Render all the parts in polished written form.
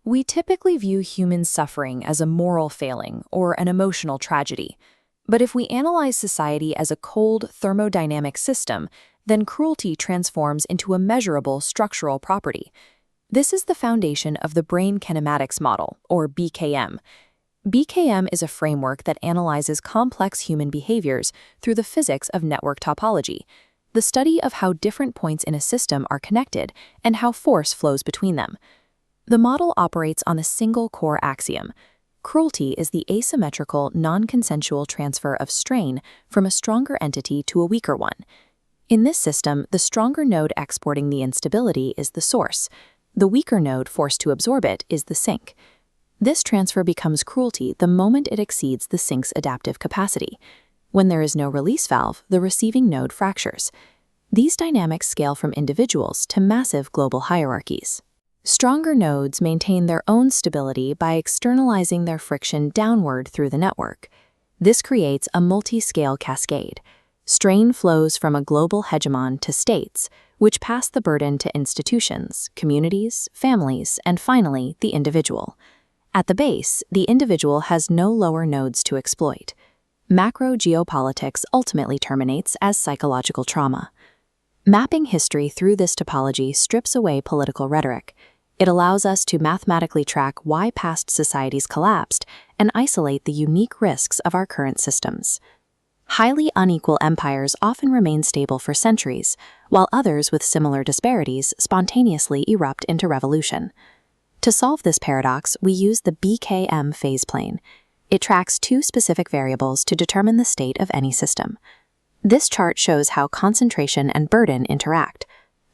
We typically view human suffering as a moral failing or an emotional tragedy. But if we analyze society as a cold, thermodynamic system, then cruelty transforms into a measurable structural property. This is the foundation of the Brain Kinematics Model, or BKM. BKM is a framework that analyzes complex human behaviors through the physics of network topology, the study of how different points in a system are connected and how force flows between them. The model operates on a single core axiom. Cruelty is the asymmetrical, non-consensual transfer of strain from a stronger entity to a weaker one. In this system, the stronger node exporting the instability is the source. The weaker node forced to absorb it is the sink. This transfer becomes cruelty the moment it exceeds the sink's adaptive capacity. When there is no release valve, the receiving node fractures. These dynamics scale from individuals to massive global hierarchies. Stronger nodes maintain their own stability by externalizing their friction downward through the network. This creates a multi-scale cascade. Strain flows from a global hegemon to states, which pass the burden to institutions, communities, families, and finally, the individual. At the base, the individual has no lower nodes to exploit. Macro geopolitics ultimately terminates as psychological trauma. Mapping history through this topology strips away political rhetoric. It allows us to mathematically track why past societies collapsed and isolate the unique risks of our current systems. Highly unequal empires often remain stable for centuries, while others with similar disparities spontaneously erupt into revolution. To solve this paradox, we use the BKM phase plane. It tracks two specific variables to determine the state of any system. This chart shows how concentration and burden interact.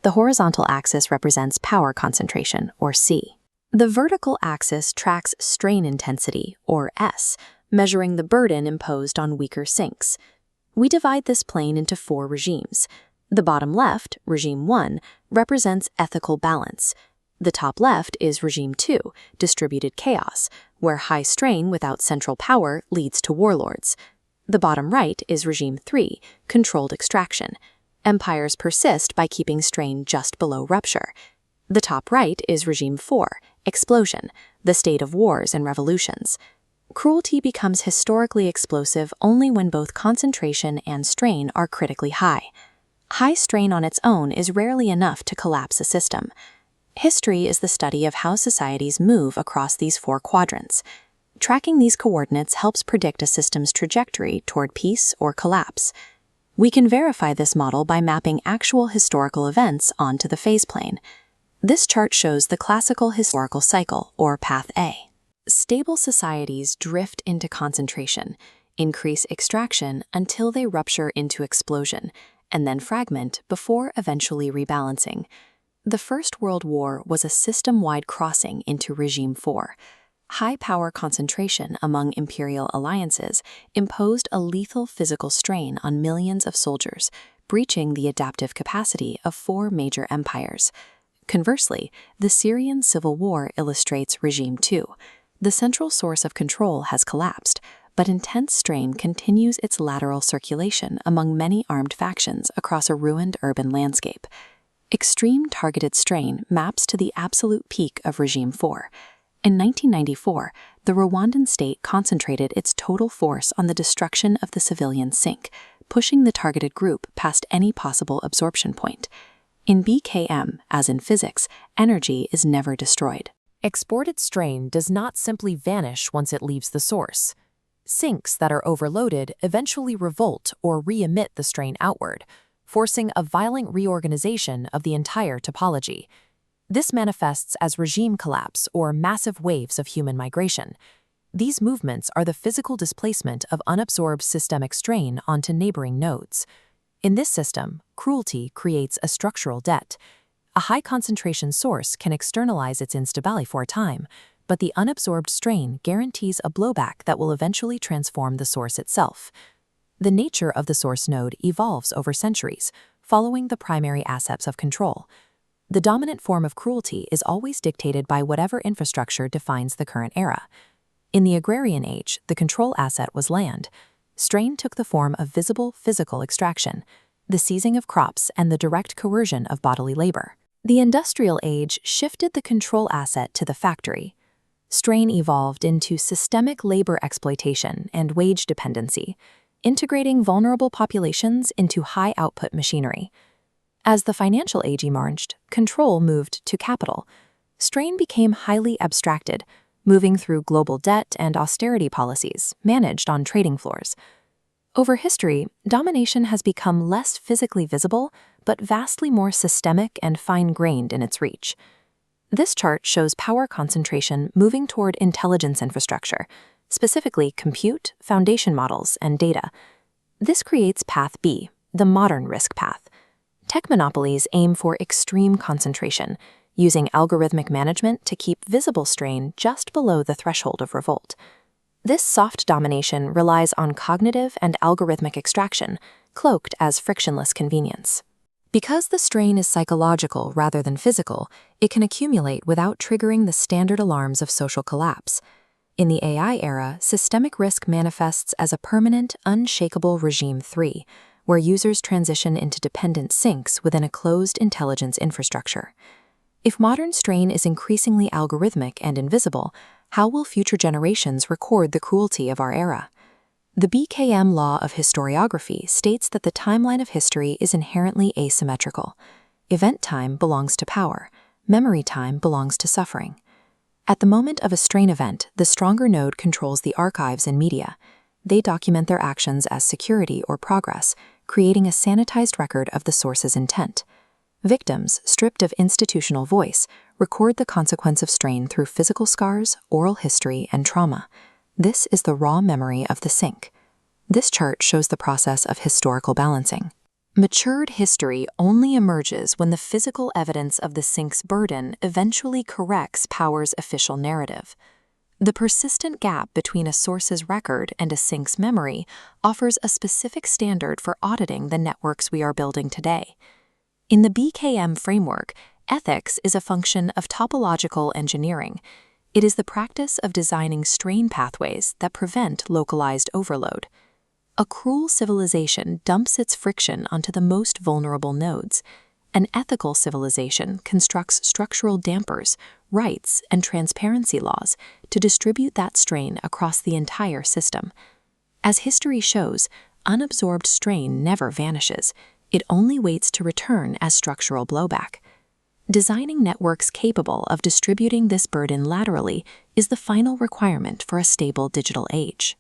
The horizontal axis represents power concentration, or C. The vertical axis tracks strain intensity, or S, measuring the burden imposed on weaker sinks. We divide this plane into four regimes. The bottom left, regime 1, represents ethical balance. The top left is regime 2, distributed chaos, where high strain without central power leads to warlords. The bottom right is regime 3, controlled extraction. Empires persist by keeping strain just below rupture. The top right is regime 4, explosion, the state of wars and revolutions. Cruelty becomes historically explosive only when both concentration and strain are critically high. High strain on its own is rarely enough to collapse a system. History is the study of how societies move across these four quadrants. Tracking these coordinates helps predict a system's trajectory toward peace or collapse. We can verify this model by mapping actual historical events onto the phase plane. This chart shows the classical historical cycle, or path A. Stable societies drift into concentration, increase extraction until they rupture into explosion, and then fragment before eventually rebalancing. The First World War was a system-wide crossing into regime 4. High power concentration among imperial alliances imposed a lethal physical strain on millions of soldiers, breaching the adaptive capacity of 4 major empires. Conversely, the Syrian civil war illustrates regime 2. The central source of control has collapsed, but intense strain continues its lateral circulation among many armed factions across a ruined urban landscape. Extreme targeted strain maps to the absolute peak of regime 4. In 1994, the Rwandan state concentrated its total force on the destruction of the civilian sink, pushing the targeted group past any possible absorption point. In BKM, as in physics, energy is never destroyed. Exported strain does not simply vanish once it leaves the source. Sinks that are overloaded eventually revolt or re-emit the strain outward, forcing a violent reorganization of the entire topology. This manifests as regime collapse or massive waves of human migration. These movements are the physical displacement of unabsorbed systemic strain onto neighboring nodes. In this system, cruelty creates a structural debt. A high-concentration source can externalize its instability for a time, but the unabsorbed strain guarantees a blowback that will eventually transform the source itself. The nature of the source node evolves over centuries, following the primary assets of control. The dominant form of cruelty is always dictated by whatever infrastructure defines the current era. In the agrarian age, the control asset was land. Strain took the form of visible physical extraction, the seizing of crops and the direct coercion of bodily labor. The industrial age shifted the control asset to the factory. strain evolved into systemic labor exploitation and wage dependency, integrating vulnerable populations into high-output machinery. As the financial age emerged, control moved to capital. Strain became highly abstracted, moving through global debt and austerity policies managed on trading floors. Over history, domination has become less physically visible, but vastly more systemic and fine-grained in its reach. This chart shows power concentration moving toward intelligence infrastructure, specifically compute, foundation models, and data. This creates Path B, the modern risk path. Tech monopolies aim for extreme concentration, using algorithmic management to keep visible strain just below the threshold of revolt. This soft domination relies on cognitive and algorithmic extraction, cloaked as frictionless convenience. Because the strain is psychological rather than physical, it can accumulate without triggering the standard alarms of social collapse. In the AI era, systemic risk manifests as a permanent, unshakable regime 3, where users transition into dependent sinks within a closed intelligence infrastructure. If modern strain is increasingly algorithmic and invisible, how will future generations record the cruelty of our era? The BKM law of historiography states that the timeline of history is inherently asymmetrical. Event time belongs to power, memory time belongs to suffering. At the moment of a strain event, the stronger node controls the archives and media. They document their actions as security or progress, creating a sanitized record of the source's intent. Victims, stripped of institutional voice, record the consequence of strain through physical scars, oral history, and trauma. This is the raw memory of the sink. This chart shows the process of historical balancing. Matured history only emerges when the physical evidence of the sink's burden eventually corrects power's official narrative. The persistent gap between a source's record and a sink's memory offers a specific standard for auditing the networks we are building today. In the BKM framework, ethics is a function of topological engineering. It is the practice of designing strain pathways that prevent localized overload. A cruel civilization dumps its friction onto the most vulnerable nodes. An ethical civilization constructs structural dampers, rights, and transparency laws to distribute that strain across the entire system. As history shows, unabsorbed strain never vanishes. It only waits to return as structural blowback. Designing networks capable of distributing this burden laterally is the final requirement for a stable digital age.